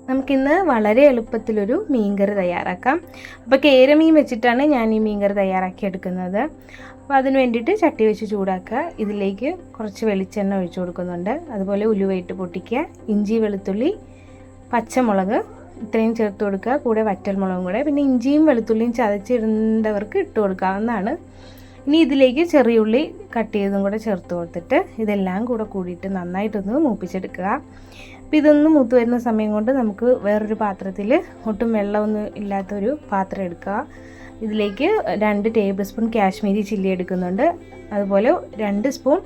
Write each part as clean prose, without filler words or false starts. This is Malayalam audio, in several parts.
നമുക്കിന്ന് വളരെ എളുപ്പത്തിലൊരു മീൻകറി തയ്യാറാക്കാം. അപ്പോൾ കേരമീൻ വെച്ചിട്ടാണ് ഞാൻ ഈ മീൻകറി തയ്യാറാക്കി എടുക്കുന്നത്. അപ്പോൾ അതിന് വേണ്ടിയിട്ട് ചട്ടി വെച്ച് ചൂടാക്കുക. ഇതിലേക്ക് കുറച്ച് വെളിച്ചെണ്ണ ഒഴിച്ചു കൊടുക്കുന്നുണ്ട്. അതുപോലെ ഉലുവയിട്ട് പൊട്ടിക്കുക, ഇഞ്ചി വെളുത്തുള്ളി പച്ചമുളക് ഇത്രയും ചേർത്ത് കൊടുക്കുക, കൂടെ വറ്റൽമുളകും കൂടെ. പിന്നെ ഇഞ്ചിയും വെളുത്തുള്ളിയും ചതച്ചിടേണ്ടവർക്ക് ഇട്ട് കൊടുക്കാവുന്നതാണ്. ഇനി ഇതിലേക്ക് ചെറിയുള്ളി കട്ട് ചെയ്തതും കൂടെ ചേർത്ത് കൊടുത്തിട്ട് ഇതെല്ലാം കൂടെ കൂടിയിട്ട് നന്നായിട്ടൊന്ന് മൂപ്പിച്ചെടുക്കുക. അപ്പോൾ ഇതൊന്ന് മൂത്ത് വരുന്ന സമയം കൊണ്ട് നമുക്ക് വേറൊരു പാത്രത്തിൽ ഒട്ടും വെള്ളമൊന്നും ഇല്ലാത്തൊരു പാത്രം എടുക്കുക. ഇതിലേക്ക് 2 ടേബിൾ സ്പൂൺ കാശ്മീരി ചില്ലി എടുക്കുന്നുണ്ട്. അതുപോലെ 2 സ്പൂൺ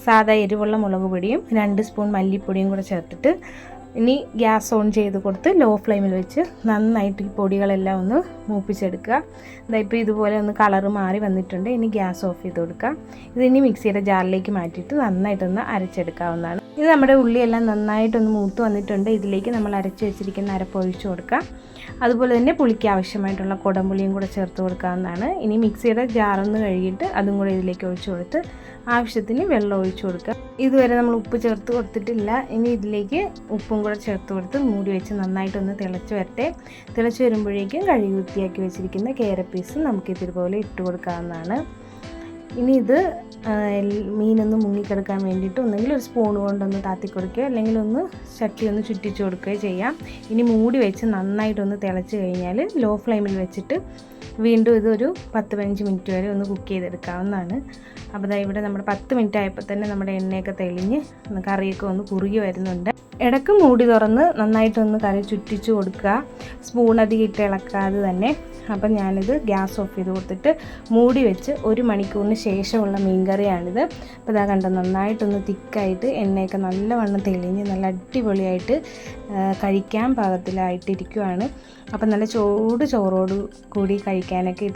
സാദാ എരിവുള്ള മുളക് പൊടിയും 2 സ്പൂൺ മല്ലിപ്പൊടിയും കൂടെ ചേർത്തിട്ട് ഇനി ഗ്യാസ് ഓൺ ചെയ്ത് കൊടുത്ത് ലോ ഫ്ലെയിമിൽ വെച്ച് നന്നായിട്ട് ഈ പൊടികളെല്ലാം ഒന്ന് മൂപ്പിച്ചെടുക്കുക. ഇപ്പോൾ ഇതുപോലെ ഒന്ന് കളറ് മാറി വന്നിട്ടുണ്ട്. ഇനി ഗ്യാസ് ഓഫ് ചെയ്ത് കൊടുക്കുക. ഇതിനി മിക്സിയുടെ ജാറിലേക്ക് മാറ്റിയിട്ട് നന്നായിട്ടൊന്ന് അരച്ചെടുക്കാവുന്നതാണ്. ഇത് നമ്മുടെ ഉള്ളിയെല്ലാം നന്നായിട്ടൊന്ന് മൂത്ത് വന്നിട്ടുണ്ട്. ഇതിലേക്ക് നമ്മൾ അരച്ച് വെച്ചിരിക്കുന്ന അരപ്പ് ഒഴിച്ച് കൊടുക്കുക. അതുപോലെ തന്നെ പുളിക്ക് ആവശ്യമായിട്ടുള്ള കുടംപുളിയും കൂടെ ചേർത്ത് കൊടുക്കാവുന്നതാണ്. ഇനി മിക്സിയുടെ ജാറൊന്ന് കഴുകിയിട്ട് അതും കൂടെ ഇതിലേക്ക് ഒഴിച്ച് കൊടുത്ത് ആവശ്യത്തിന് വെള്ളം ഒഴിച്ചു കൊടുക്കുക. ഇതുവരെ നമ്മൾ ഉപ്പ് ചേർത്ത് കൊടുത്തിട്ടില്ല. ഇനി ഇതിലേക്ക് ഉപ്പും കൂടെ ചേർത്ത് കൊടുത്ത് മൂടി വെച്ച് നന്നായിട്ടൊന്ന് തിളച്ച് വരട്ടെ. തിളച്ച് വരുമ്പോഴേക്കും കഴുകി വൃത്തിയാക്കി വെച്ചിരിക്കുന്ന കേര പീസ് നമുക്ക് ഇതുപോലെ ഇട്ട് കൊടുക്കാവുന്നതാണ്. ഇനി ഇത് മീനൊന്ന് മുങ്ങിക്കിടക്കാൻ വേണ്ടിയിട്ട് ഒന്നെങ്കിൽ ഒരു സ്പൂൺ കൊണ്ടൊന്ന് താത്തി കൊടുക്കുകയോ അല്ലെങ്കിൽ ഒന്ന് ചട്ടി ഒന്ന് ചുറ്റിച്ച് കൊടുക്കുകയോ ചെയ്യാം. ഇനി മൂടി വെച്ച് നന്നായിട്ടൊന്ന് തിളച്ച് കഴിഞ്ഞാൽ ലോ ഫ്ലെയിമിൽ വെച്ചിട്ട് വീണ്ടും ഇതൊരു 10-15 മിനിറ്റ് വരെ ഒന്ന് കുക്ക് ചെയ്തെടുക്കാവുന്നതാണ്. അപ്പോൾ ഇവിടെ നമ്മുടെ 10 മിനിറ്റ് ആയപ്പോൾ തന്നെ നമ്മുടെ എണ്ണയൊക്കെ തെളിഞ്ഞ് കറിയൊക്കെ ഒന്ന് കുറുകി വരുന്നുണ്ട്. ഇടയ്ക്ക് മൂടി തുറന്ന് നന്നായിട്ടൊന്ന് കറി ചുറ്റിച്ച് കൊടുക്കുക, സ്പൂൺ അധികം ഇട്ട് ഇളക്കാതെ തന്നെ. അപ്പം ഞാനിത് ഗ്യാസ് ഓഫ് ചെയ്ത് കൊടുത്തിട്ട് മൂടി വെച്ച് 1 മണിക്കൂറിന് ശേഷമുള്ള മീൻകറിയാണിത്. അപ്പോൾ ഇതാ കണ്ടോ, നന്നായിട്ടൊന്ന് തിക്കായിട്ട് എണ്ണയൊക്കെ നല്ലവണ്ണം തെളിഞ്ഞ് നല്ല അടിപൊളിയായിട്ട് കഴിക്കാൻ പാകത്തിലായിട്ടിരിക്കുവാണ്. അപ്പം നല്ല ചോറോട് കൂടി കഴിക്കാനൊക്കെ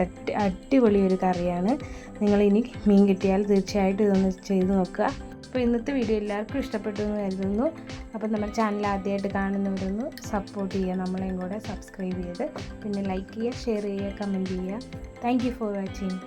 അടിപൊളി ഒരു കറിയാണ്. നിങ്ങളിനി മീൻ കിട്ടിയാൽ തീർച്ചയായിട്ടും ഇതൊന്ന് ചെയ്ത് നോക്കുക. അപ്പോൾ ഇന്നത്തെ വീഡിയോ എല്ലാവർക്കും ഇഷ്ടപ്പെട്ടു എന്ന് കരുതുന്നു. അപ്പോൾ നമ്മുടെ ചാനൽ ആദ്യമായിട്ട് കാണുന്നവരൊന്ന് സപ്പോർട്ട് ചെയ്യുക, നമ്മളെയും കൂടെ സബ്സ്ക്രൈബ് ചെയ്ത് പിന്നെ ലൈക്ക് ചെയ്യുക, ഷെയർ ചെയ്യുക, കമൻറ്റ് ചെയ്യുക. Thank you for watching.